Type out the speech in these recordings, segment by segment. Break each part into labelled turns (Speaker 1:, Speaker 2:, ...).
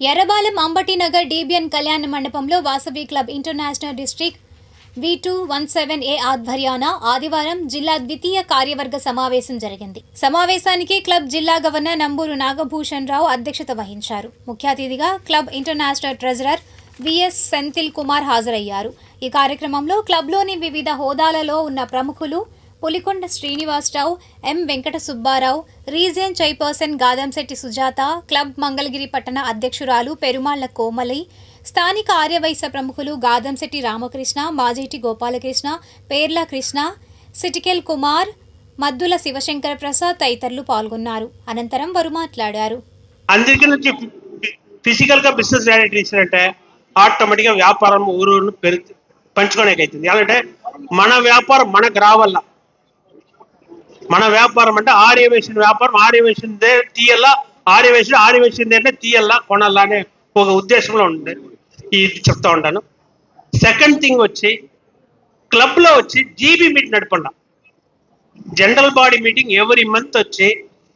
Speaker 1: Errabalem Ambatinagar Debian కళ్యాణ మండపంలో Vasavi club international district V217A ఆధ్వర్యాన ఆదివారం జిల్లా ద్వితీయ కార్యవర్గ సమావేశం జరిగింది. సమావేశానికి క్లబ్ జిల్లా గవర్నర్ నంబూరు నాగభూషణ్ రావు అధ్యక్షత వహించారు. ముఖ్య అతిథిగా club international treasurer VS Senthil Kumar హాజరయ్యారు. ఈ కార్యక్రమంలో క్లబ్లోని వివిధ హోదాలలో ఉన్న ప్రముఖులు Pulikonda Srinivasa Rao, M Venkata Subba Rao, region chairperson Gadamsetty Sujatha, club Mangalagiri పట్టణ అధ్యక్షురాలు పెరుమాళ్ల కోమలి, స్థానిక ఆర్యవైశ్య ప్రముఖులు గాదంశెట్టి రామకృష్ణ, మాజేటి గోపాలకృష్ణ, పేర్ల కృష్ణ, సిటికెల్ కుమార్, మద్దుల శివశంకర ప్రసాద్ తదితరులు పాల్గొన్నారు. అనంతరం వారు మాట్లాడారు.
Speaker 2: అందరికీ నుంచి ఫిజికల్ గా బిజినెస్ డైరెక్టర్ అంటే ఆటోమేటిక్ గా వ్యాపారం ఊరు పంచుకోవడానికి అవుతుంది. అంటే మన వ్యాపారం మనకు రావాల. మన వ్యాపారం అంటే ఆర్యవేషన్ వ్యాపారం, ఆర్యవేషన్ తీయల్లా, ఆర్యవేషన్ అంటే తీయల్లా కొనాలా అనే ఒక ఉద్దేశంలో ఉంది. ఇది చెప్తా ఉంటాను. సెకండ్ థింగ్ వచ్చి క్లబ్ లో వచ్చి జీబీ మీట్ నడపండి. జనరల్ బాడీ మీటింగ్ ఎవరి మంత్ వచ్చి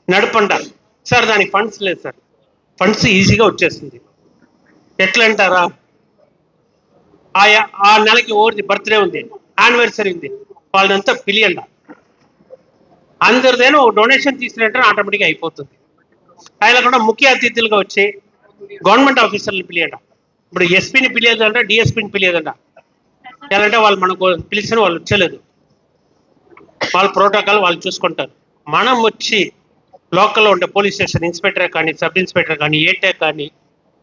Speaker 2: నడపండి సార్. దానికి ఫండ్స్ లేదు సార్. ఫండ్స్ ఈజీగా వచ్చేస్తుంది. ఎట్లా అంటారా, ఆ నెలకి ఓవర్ది బర్త్డే ఉంది, యానివర్సరీ ఉంది, వాళ్ళంతా పిలియండి. అందరిదైనా ఒక డొనేషన్ తీసుకున్నట్టు ఆటోమేటిక్గా అయిపోతుంది. అలా కూడా ముఖ్య అతిథులుగా వచ్చి గవర్నమెంట్ ఆఫీసర్లు పిలియట. ఇప్పుడు ఎస్పీని పిలియదంట, డిఎస్పీని పిలియదంట. ఎలాంటే వాళ్ళు మనకు పిలిచిన వాళ్ళు వచ్చలేదు. వాళ్ళ ప్రోటోకాల్ వాళ్ళు చూసుకుంటారు. మనం వచ్చి లోకల్లో ఉండే పోలీస్ స్టేషన్ ఇన్స్పెక్టర్ కానీ, సబ్ ఇన్స్పెక్టర్ కానీ, ఏటే కానీ,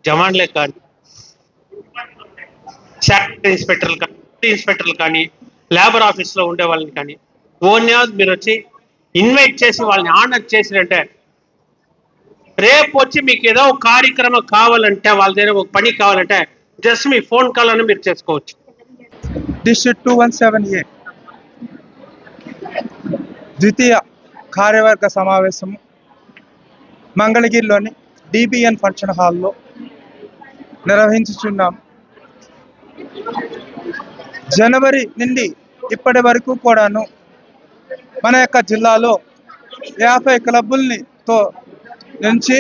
Speaker 2: జవాన్లే కానీ, శానిటరీ ఇన్స్పెక్టర్లు కానీ, లేబర్ ఆఫీస్లో ఉండే వాళ్ళని కానీ ఓన్యాజ్ మీరు వచ్చి ఇన్వైట్ చేసి వాళ్ళని ఆనర్ చేసినంటే రేపు వచ్చి మీకు ఏదో ఒక కార్యక్రమం కావాలంటే, వాళ్ళ దగ్గర ఒక పని కావాలంటే జస్ట్ మీ ఫోన్ కాల్ అని మీరు చేసుకోవచ్చు.
Speaker 3: డిస్ట్రిక్ట్ 217A ద్వితీయ కార్యవర్గ సమావేశం మంగళగిరిలోని డిబిఎన్ ఫంక్షన్ హాల్లో నిర్వహించుచున్నాం. జనవరి నుండి ఇప్పటి వరకు కూడాను మన యొక్క జిల్లాలో 50 క్లబ్బులతో నుంచి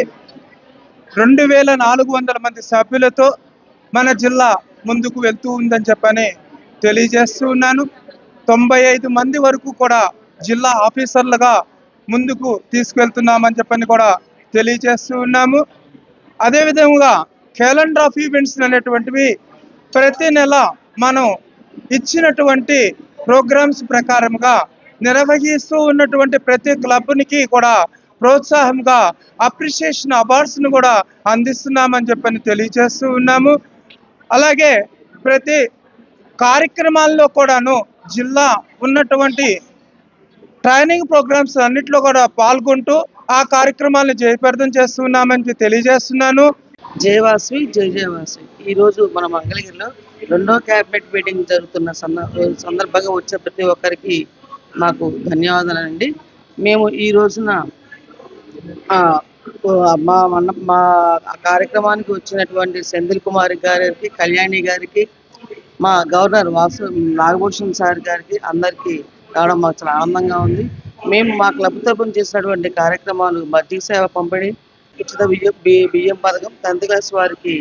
Speaker 3: 2400 మంది సభ్యులతో మన జిల్లా ముందుకు వెళ్తూ ఉందని చెప్పని తెలియజేస్తూ ఉన్నాను. 95 మంది వరకు కూడా జిల్లా ఆఫీసర్లుగా ముందుకు తీసుకెళ్తున్నామని చెప్పని కూడా తెలియజేస్తూ ఉన్నాము. అదేవిధంగా క్యాలెండర్ ఆఫ్ ఈవెంట్స్ అనేటువంటివి ప్రతి నెల మనం ఇచ్చినటువంటి ప్రోగ్రామ్స్ ప్రకారంగా నిర్వహిస్తూ ఉన్నటువంటి ప్రతి క్లబ్నికి కూడా ప్రోత్సాహంగా అప్రిషియేషన్ అవార్డ్స్ను కూడా అందిస్తున్నామని చెప్పని తెలియజేస్తూ ఉన్నాము. అలాగే ప్రతి కార్యక్రమాల్లో కూడాను జిల్లా ఉన్నటువంటి ట్రైనింగ్ ప్రోగ్రామ్స్ అన్నింటిలో కూడా పాల్గొంటూ ఆ కార్యక్రమాలను జయప్రదం చేస్తున్నామని తెలియజేస్తున్నాను.
Speaker 4: జయవాసవి జయవాసవి. ఈరోజు మన మంగళగిరిలో 2వ క్యాబినెట్ మీటింగ్ జరుగుతున్న సందర్భంగా వచ్చే ప్రతి ఒక్కరికి నాకు ధన్యవాదాలండి. మేము ఈ రోజున మా కార్యక్రమానికి వచ్చినటువంటి సెంధిల్ కుమార్ గారికి, కళ్యాణి గారికి, మా గవర్నర్ నాగభూషణ్ సార్ గారికి అందరికీ రావడం మాకు చాలా ఆనందంగా ఉంది. మేము మా క్లబ్ తరపున చేసినటువంటి కార్యక్రమాలు మజ్జిగ సేవ పంపిణీ, ఉచిత బియ్యం పథకం, 10th క్లాస్ వారికి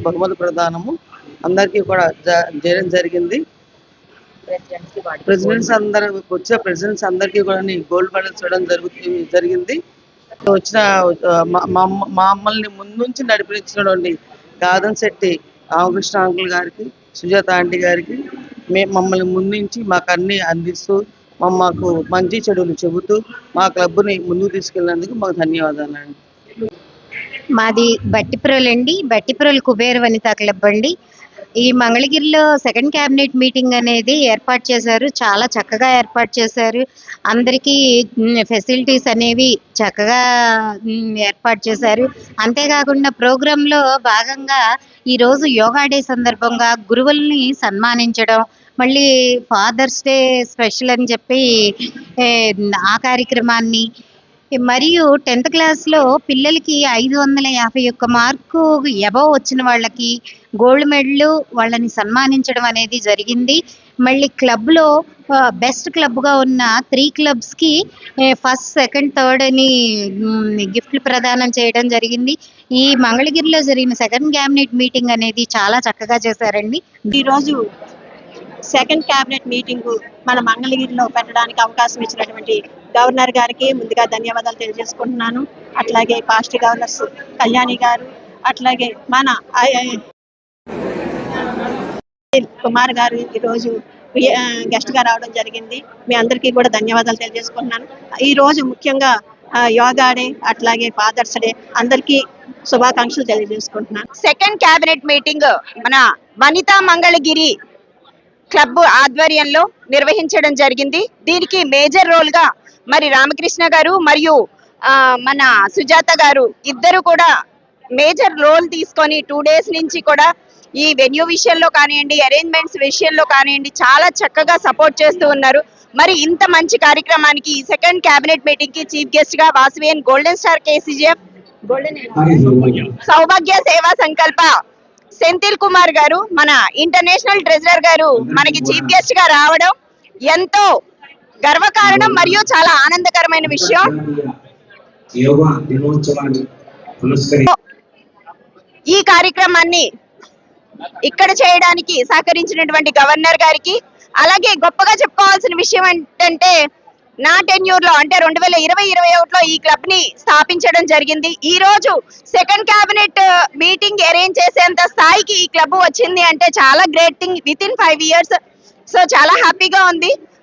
Speaker 4: బహుమతి ప్రదానము అందరికీ కూడా చేయడం జరిగింది. ప్రెసిడెంట్స్ అందరికీ కూడా గోల్డ్ మెడల్స్ ఇవ్వడం జరిగింది. వచ్చిన మమ్మల్ని ముందు నుంచి నడిపించినటువంటి గాదంశెట్టి రామకృష్ణ అంకుల్ గారికి, సుజాత ఆంటీ గారికి, మమ్మల్ని ముందు నుంచి మాకు అన్ని అందిస్తూ మాకు మంచి చెడులు చెబుతూ మా క్లబ్ని ముందుకు తీసుకెళ్ళినందుకు మాకు ధన్యవాదాలు.
Speaker 5: మాది బట్టిపురలు అండి. బట్టిపురలు కుబేర వనితా క్లబ్ అండి. ఈ మంగళగిరిలో 2nd క్యాబినెట్ మీటింగ్ అనేది ఏర్పాటు చేశారు. చాలా చక్కగా ఏర్పాటు చేశారు. అందరికీ ఫెసిలిటీస్ అనేవి చక్కగా ఏర్పాటు చేశారు. అంతేకాకుండా ప్రోగ్రాంలో భాగంగా ఈరోజు యోగా డే సందర్భంగా గురువుల్ని సన్మానించడం, మళ్ళీ ఫాదర్స్ డే స్పెషల్ అని చెప్పి ఆ కార్యక్రమాన్ని, మరియు 10th క్లాస్లో పిల్లలకి 551 మార్కు ఎబవ్ వచ్చిన వాళ్ళకి గోల్డ్ మెడల్ వాళ్ళని సన్మానించడం అనేది జరిగింది. మళ్ళీ క్లబ్లో బెస్ట్ క్లబ్గా ఉన్న 3 క్లబ్స్కి ఫస్ట్, సెకండ్, థర్డ్ అని గిఫ్ట్లు ప్రదానం చేయడం జరిగింది. ఈ మంగళగిరిలో జరిగిన సెకండ్ క్యాబినెట్ మీటింగ్ అనేది చాలా చక్కగా చేశారండి.
Speaker 6: ఈరోజు సెకండ్ క్యాబినెట్ మీటింగ్ మన మంగళగిరిలో పెట్టడానికి అవకాశం ఇచ్చినటువంటి గవర్నర్ గారికి ముందుగా ధన్యవాదాలు తెలియజేసుకుంటున్నాను. అట్లాగే పాస్ట్ గవర్నర్స్ కళ్యాణి గారు, అట్లాగే మన కుమార్ గారు ఈరోజు గెస్ట్ గా రావడం జరిగింది. మీ అందరికీ కూడా ధన్యవాదాలు తెలియజేసుకుంటున్నాను. ఈ రోజు ముఖ్యంగా యోగా డే, అట్లాగే ఫాదర్స్ డే, అందరికీ శుభాకాంక్షలు తెలియజేసుకుంటున్నాను.
Speaker 7: సెకండ్ క్యాబినెట్ మీటింగ్ మన వనితా మంగళగిరి క్లబ్ ఆధ్వర్యంలో నిర్వహించడం జరిగింది. దీనికి మేజర్ రోల్ గా మరి రామకృష్ణ గారు మరియు మన సుజాత గారు ఇద్దరు కూడా మేజర్ రోల్ తీసుకొని 2 days నుంచి కూడా ఈ వెన్యూ విషయంలో కానివ్వండి, అరేంజ్మెంట్స్ విషయంలో కానివ్వండి చాలా చక్కగా సపోర్ట్ చేస్తూ ఉన్నారు. మరి ఇంత మంచి కార్యక్రమానికి సెకండ్ క్యాబినెట్ మీటింగ్ కి చీఫ్ గెస్ట్ గా వాసవియన్ గోల్డెన్ స్టార్ కేసీజీఎఫ్ సౌభాగ్య సేవా సంకల్ప సెంథిల్ కుమార్ గారు, మన ఇంటర్నేషనల్ ట్రెజరర్ గారు మనకి చీఫ్ గెస్ట్ గా రావడం ఎంతో గర్వకారణం మరియు చాలా ఆనందకరమైన విషయం. ఈ కార్యక్రమాన్ని ఇక్కడ చేయడానికి సహకరించినటువంటి గవర్నర్ గారికి, అలాగే గొప్పగా చెప్పుకోవాల్సిన విషయం ఏంటంటే నా టెన్యూర్ లో అంటే 2020-21లో ఈ క్లబ్ ని స్థాపించడం జరిగింది. ఈ రోజు సెకండ్ క్యాబినెట్ మీటింగ్ అరేంజ్ చేసేంత స్థాయికి ఈ క్లబ్ వచ్చింది అంటే చాలా great thing with in 5 years. So చాలా హ్యాపీగా ఉంది.